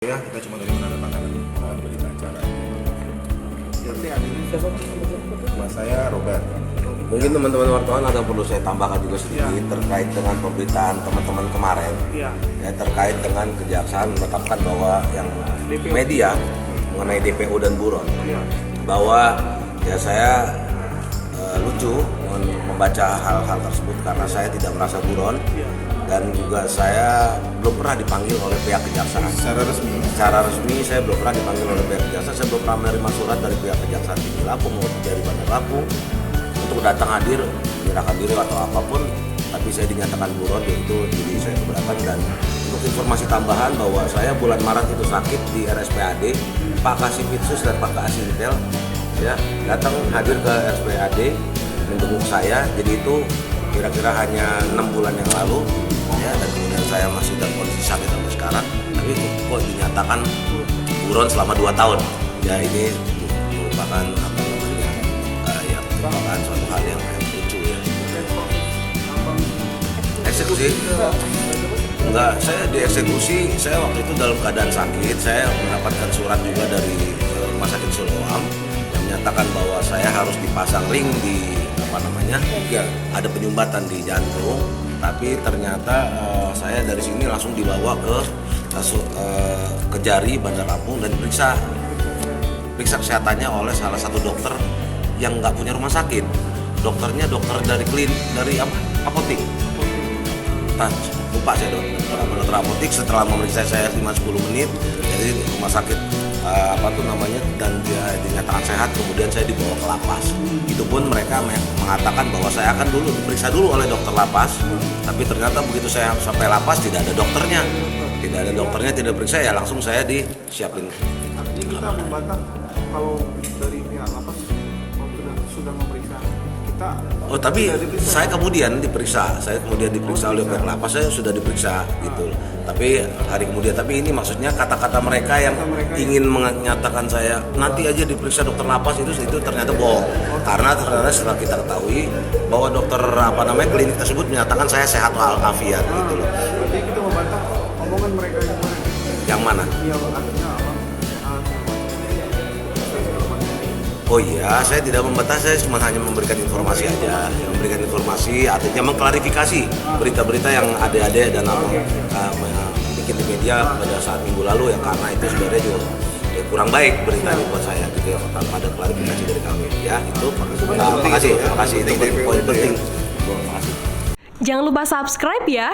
Ya, kita cuma dari menandatangani berita acara. Mas saya Robert. Mungkin teman-teman wartawan ada perlu saya tambahkan juga sedikit terkait dengan pemberitaan teman-teman kemarin, ya, terkait dengan kejaksaan menetapkan bahwa yang media mengenai DPO dan buron, bahwa ya saya lucu membaca hal-hal tersebut karena saya tidak merasa buron dan juga saya belum pernah dipanggil oleh pihak kejaksaan. Secara resmi saya belum pernah dipanggil oleh pihak kejaksaan. Saya belum pernah menerima surat dari pihak kejaksaan tinggi Lampung maupun dari Bandar Lampung untuk datang hadir, menyerahkan diri atau apapun. Tapi saya dinyatakan buron, yaitu jadi saya keberatan. Dan untuk informasi tambahan bahwa saya bulan Maret itu sakit di RSPAD, Pak Kasipitsus dan Pak Kasintel ya datang hadir ke RSPAD menjenguk saya. Jadi itu kira-kira hanya 6 bulan yang lalu ya, dan kemudian saya masih dalam kondisi sakit sampai sekarang, tapi kok dinyatakan buron selama 2 tahun ya. Ini merupakan apa namanya ya, merupakan suatu hal yang lucu ya. Eksekusi enggak, saya dieksekusi. Saya waktu itu dalam keadaan sakit. Saya mendapatkan surat juga dari Rumah Sakit Siloam yang menyatakan bahwa saya harus dipasang ring di apa namanya, ya, ada penyumbatan di jantung. Tapi ternyata saya dari sini langsung dibawa ke Jari Bandar Lampung dan periksa kesehatannya oleh salah satu dokter yang nggak punya rumah sakit. Dokternya dokter dari apotik. Lupa saya dokter apotik. Setelah memeriksa saya 5-10 menit dari rumah sakit dan dia dinyatakan sehat, kemudian saya dibawa ke lapas. Itu pun mereka mengatakan bahwa saya akan diperiksa dulu oleh dokter lapas, tapi ternyata begitu saya sampai lapas tidak ada dokternya, tidak periksa, ya langsung saya disiapin. Artinya kita membantah kalau dari pihak lapas sudah memeriksa kita. Oh, tapi saya kemudian diperiksa oleh pihak lapas. Saya sudah diperiksa gitu. Tapi hari kemudian, tapi ini maksudnya kata-kata mereka yang ingin menyatakan saya nanti aja diperiksa dokter lapas itu ternyata bohong. Karena ternyata setelah kita ketahui bahwa dokter klinik tersebut menyatakan saya sehat walafiat gitu loh. Berarti kita membantah omongan mereka yang mana? Yang artinya Oh iya, saya tidak membantah, saya cuma hanya memberikan informasi aja. Memberikan informasi artinya mengklarifikasi berita-berita yang ada-ada dan bikin di media pada saat minggu lalu ya, karena itu sebenarnya juga ya, kurang baik beritanya buat saya gitu ya, tanpa ada klarifikasi dari kami ya. Itu terima kasih itu poin penting. Jangan lupa subscribe ya.